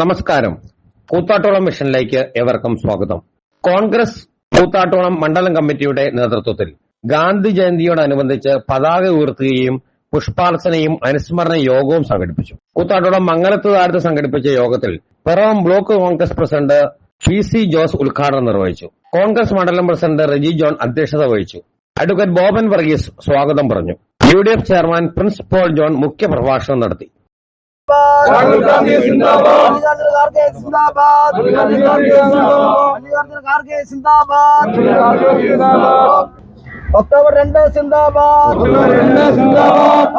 നമസ്കാരം. കൂത്താട്ടോളം മിഷനിലേക്ക് ഏവർക്കും സ്വാഗതം. കോൺഗ്രസ് കൂത്താട്ടോളം മണ്ഡലം കമ്മിറ്റിയുടെ നേതൃത്വത്തിൽ ഗാന്ധി ജയന്തിയോടനുബന്ധിച്ച് പതാക ഉയർത്തുകയും പുഷ്പാർച്ചനയും അനുസ്മരണ യോഗവും സംഘടിപ്പിച്ചു. കൂത്താട്ടോളം മംഗലത്ത് താരത്ത് സംഘടിപ്പിച്ച യോഗത്തിൽ Piravom block Congress president PC Jose ഉദ്ഘാടനം നിർവഹിച്ചു. കോൺഗ്രസ് മണ്ഡലം പ്രസിഡന്റ് റെജി ജോൺ അധ്യക്ഷത വഹിച്ചു. അഡ്വക്കേറ്റ് ബോബൻ വർഗീസ് സ്വാഗതം പറഞ്ഞു. UDF ചെയർമാൻ പ്രിൻസ് പോൾ ജോൺ മുഖ്യപ്രഭാഷണം നടത്തി. October 2 Zindabad.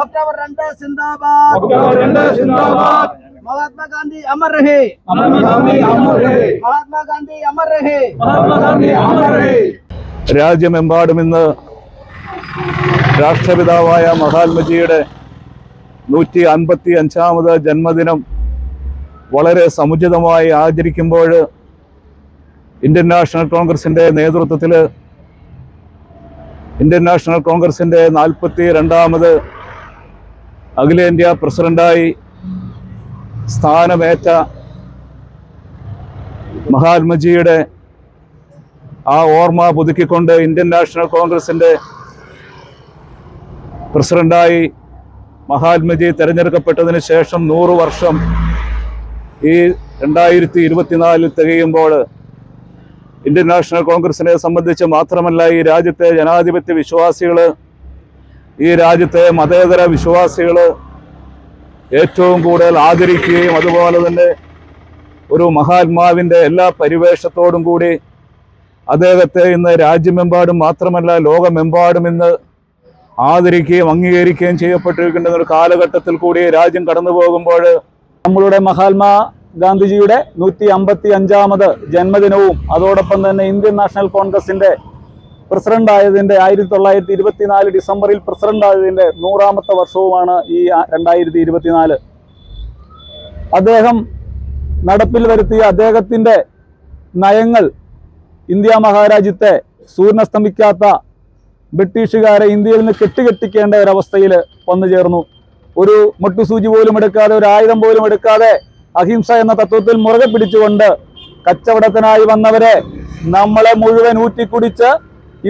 October 2 Zindabad. Mahatma Gandhi Amar Rahe. Mahatma Gandhi Amar Rahe. രാജ്യമെമ്പാടും ഇന്ന് രാഷ്ട്രപിതാവായ മഹാത്മജിയുടെ 155ാമത് ജന്മദിനം വളരെ സമുചിതമായി ആചരിക്കുമ്പോൾ ഇന്ത്യൻ നാഷണൽ കോൺഗ്രസിൻ്റെ നേതൃത്വത്തിൽ ഇന്ത്യൻ നാഷണൽ കോൺഗ്രസിൻ്റെ 42ാമത് അഖിലേന്ത്യാ പ്രസിഡന്റായി സ്ഥാനമേറ്റ മഹാത്മജിയുടെ ആ ഓർമ്മ പുതുക്കിക്കൊണ്ട് ഇന്ത്യൻ നാഷണൽ കോൺഗ്രസിൻ്റെ പ്രസിഡന്റായി മഹാത്മജി തെരഞ്ഞെടുക്കപ്പെട്ടതിന് ശേഷം 100 വർഷം ഈ 2024 തികയുമ്പോൾ ഇന്ത്യൻ നാഷണൽ കോൺഗ്രസിനെ സംബന്ധിച്ച് മാത്രമല്ല ഈ രാജ്യത്തെ ജനാധിപത്യ വിശ്വാസികൾ, ഈ രാജ്യത്തെ മതേതര വിശ്വാസികൾ ഏറ്റവും കൂടുതൽ ആദരിക്കുകയും അതുപോലെ തന്നെ ഒരു മഹാത്മാവിൻ്റെ എല്ലാ പരിവേഷത്തോടും കൂടി അദ്ദേഹത്തെ ഇന്ന് രാജ്യമെമ്പാടും മാത്രമല്ല ലോകമെമ്പാടും ഇന്ന് ആദരിക്കുകയും അംഗീകരിക്കുകയും ചെയ്യപ്പെട്ടിരിക്കുന്ന ഒരു കാലഘട്ടത്തിൽ കൂടി രാജ്യം കടന്നു പോകുമ്പോൾ നമ്മളുടെ മഹാത്മാ ഗാന്ധിജിയുടെ 155ാമത് ജന്മദിനവും അതോടൊപ്പം തന്നെ ഇന്ത്യൻ നാഷണൽ കോൺഗ്രസിന്റെ പ്രസിഡന്റ് ആയതിന്റെ 1924 ഡിസംബറിൽ പ്രസിഡന്റ് ആയതിന്റെ 100ാമത്തെ വർഷവുമാണ് ഈ 2024. അദ്ദേഹം നടപ്പിൽ വരുത്തിയ അദ്ദേഹത്തിന്റെ നയങ്ങൾ ഇന്ത്യ മഹാരാജ്യത്തെ സൂര്യനസ്തമിക്കാത്ത ബ്രിട്ടീഷുകാരെ ഇന്ത്യയിൽ നിന്ന് കെട്ടിക്കെട്ടിക്കേണ്ട ഒരവസ്ഥയിൽ വന്നു ചേർന്നു. ഒരു മുട്ടുസൂചി പോലും എടുക്കാതെ, ഒരു ആയുധം പോലും എടുക്കാതെ അഹിംസ എന്ന തത്വത്തിൽ മുറുകെ പിടിച്ചുകൊണ്ട് കച്ചവടത്തിനായി വന്നവരെ നമ്മളെ മുഴുവൻ ഊറ്റിക്കുടിച്ച്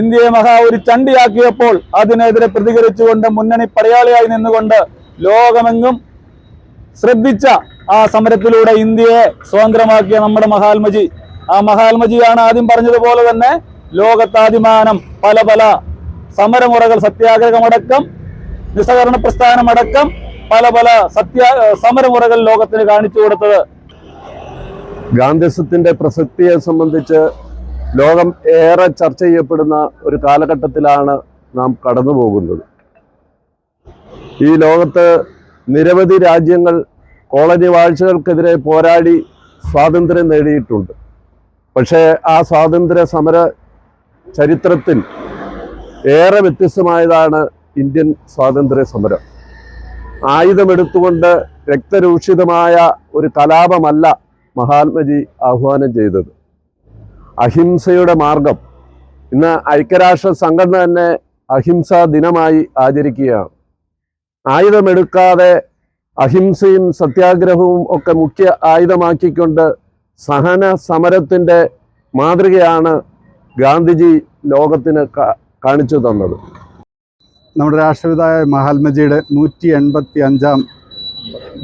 ഇന്ത്യയെ ഒരു ചണ്ടിയാക്കിയപ്പോൾ അതിനെതിരെ പ്രതികരിച്ചുകൊണ്ട് മുന്നണി പടയാളിയായി നിന്നുകൊണ്ട് ലോകമെങ്ങും ശ്രദ്ധിച്ച ആ സമരത്തിലൂടെ ഇന്ത്യയെ സ്വതന്ത്രമാക്കിയ നമ്മുടെ മഹാത്മജി, ആ മഹാത്മജിയാണ് ആദ്യം പറഞ്ഞതുപോലെ തന്നെ ലോകത്താതിമാനം പല പല സമരമുറകൾ, സത്യാഗ്രഹമടക്കം നിസ്സഹകരണ പ്രസ്ഥാനമടക്കം പല പല സമരമുറകൾ ലോകത്തിന് കാണിച്ചു കൊടുത്തത്. ഗാന്ധിസത്തിന്റെ പ്രസക്തിയെ സംബന്ധിച്ച് ലോകം ഏറെ ചർച്ച ചെയ്യപ്പെടുന്ന ഒരു കാലഘട്ടത്തിലാണ് നാം കടന്നു പോകുന്നത്. ഈ ലോകത്ത് നിരവധി രാജ്യങ്ങൾ കോളനി വാഴ്ചകൾക്കെതിരെ പോരാടി സ്വാതന്ത്ര്യം നേടിയിട്ടുണ്ട്. പക്ഷേ ആ സ്വാതന്ത്ര്യ സമര ചരിത്രത്തിൽ ഏറെ വ്യത്യസ്തമായതാണ് ഇന്ത്യൻ സ്വാതന്ത്ര്യ സമരം. ആയുധമെടുത്തുകൊണ്ട് രക്തരൂഷിതമായ ഒരു കലാപമല്ല മഹാത്മജി ആഹ്വാനം ചെയ്തത്. അഹിംസയുടെ മാർഗം. ഇന്ന് ഐക്യരാഷ്ട്ര സംഘടന തന്നെ അഹിംസാ ദിനമായി ആചരിക്കുകയാണ്. ആയുധമെടുക്കാതെ അഹിംസയും സത്യാഗ്രഹവും ഒക്കെ മുഖ്യ ആയുധമാക്കിക്കൊണ്ട് സഹന സമരത്തിൻ്റെ മാതൃകയാണ് ഗാന്ധിജി ലോകത്തിന് കാണിച്ചു തന്നത്. നമ്മുടെ രാഷ്ട്രപിതാവായ മഹാത്മജിയുടെ 185ാം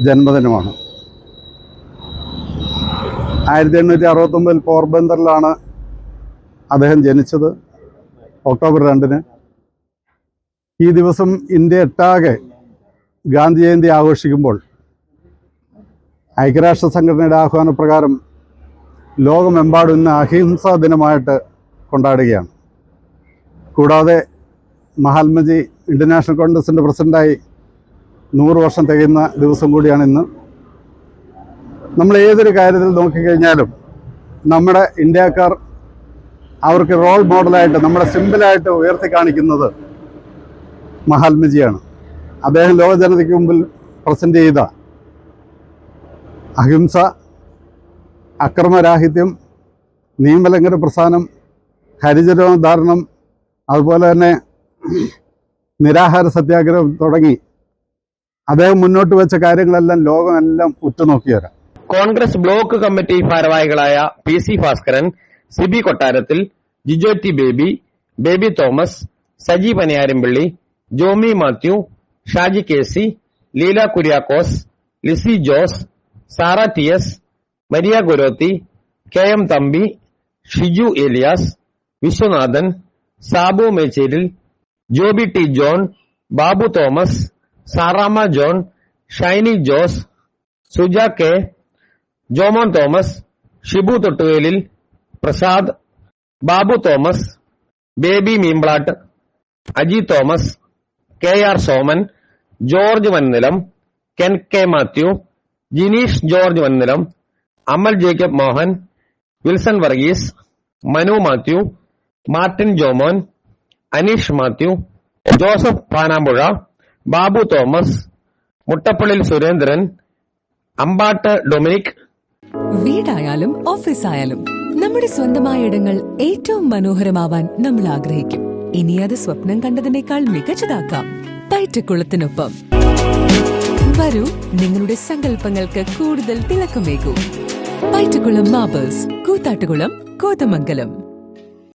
ജന്മദിനമാണ്. 1869 പോർബന്തറിലാണ് അദ്ദേഹം ജനിച്ചത്. ഒക്ടോബർ 2 ഈ ദിവസം ഇന്ത്യ ഒട്ടാകെ ഗാന്ധി ജയന്തി ആഘോഷിക്കുമ്പോൾ ഐക്യരാഷ്ട്ര സംഘടനയുടെ ആഹ്വാനപ്രകാരം ലോകമെമ്പാടും ഇന്ന് അഹിംസാ ദിനമായിട്ട് കൊണ്ടാടുകയാണ്. കൂടാതെ മഹാത്മജി ഇന്ത്യൻ നാഷണൽ കോൺഗ്രസിൻ്റെ പ്രസിഡൻ്റായി 100 വർഷം തികയുന്ന ദിവസം കൂടിയാണ് ഇന്ന്. നമ്മൾ ഏതൊരു കാര്യത്തിൽ നോക്കിക്കഴിഞ്ഞാലും നമ്മുടെ ഇന്ത്യക്കാർ അവർക്ക് റോൾ മോഡലായിട്ട്, നമ്മുടെ സിമ്പിളായിട്ട് ഉയർത്തി കാണിക്കുന്നത് മഹാത്മജിയാണ്. അദ്ദേഹം ലോകജനതയ്ക്ക് മുമ്പിൽ പ്രസൻറ്റ് ചെയ്ത അഹിംസ, അക്രമരാഹിത്യം, നിയമലംഘന പ്രസ്ഥാനം, ഹരിജനോദ്ധാരണം, അതുപോലെ തന്നെ നിരാഹാര സത്യാഗ്രഹം തുടങ്ങി അദ്ദേഹം മുന്നോട്ട് വെച്ച കാര്യങ്ങളെല്ലാം ലോകമെല്ലാം ഉറ്റുനോക്കിയവരാണ്. കോൺഗ്രസ് ബ്ലോക്ക് കമ്മിറ്റി ഭാരവാഹികളായ PC Bhaskaran, Siby Kottarathil, Jijoti Baby, Baby Thomas, Saji Paniyarampally, Jomy Mathew, Shaji KC, Leela Kuriakose, Lizy Jose, Sara TS, Maria Gurothi, KM Thampi, Shiju Elias, Viswanathan, Sabu Mecheril, Joby T John, Babu Thomas, Sarama John, Shiny Jose, Suja K, Jomon Thomas, Shibu Thottuvelil, Prasad, Babu Thomas, Baby Meemblatt, Aji Thomas, KR Soman, George Vannilam, Ken K Mathew, Jineesh George വൻനിലം, Amal Jacob Mohan, Wilson Varghese, Manu Mathew, Martin Jomon, Aneesh Mathew, Joseph Panampuzha, Babu Thomas, Muttappallil Surendran, Ambatt Dominic. വീടായാലും ഓഫീസായാലും നമ്മുടെ സ്വന്തമായ ഇടങ്ങൾ ഏറ്റവും മനോഹരമാവാൻ നമ്മൾ ആഗ്രഹിക്കും. ഇനി അത് സ്വപ്നം കണ്ടതിനേക്കാൾ മികച്ചതാക്കാം പയറ്റക്കുളത്തിനൊപ്പം. വരൂ, നിങ്ങളുടെ സങ്കല്പങ്ങൾക്ക് കൂടുതൽ തിളക്കമേകൂ. പയറ്റക്കുളം മാർബിൾസ്, കൂത്താട്ടുകുളം, കോതമംഗലം.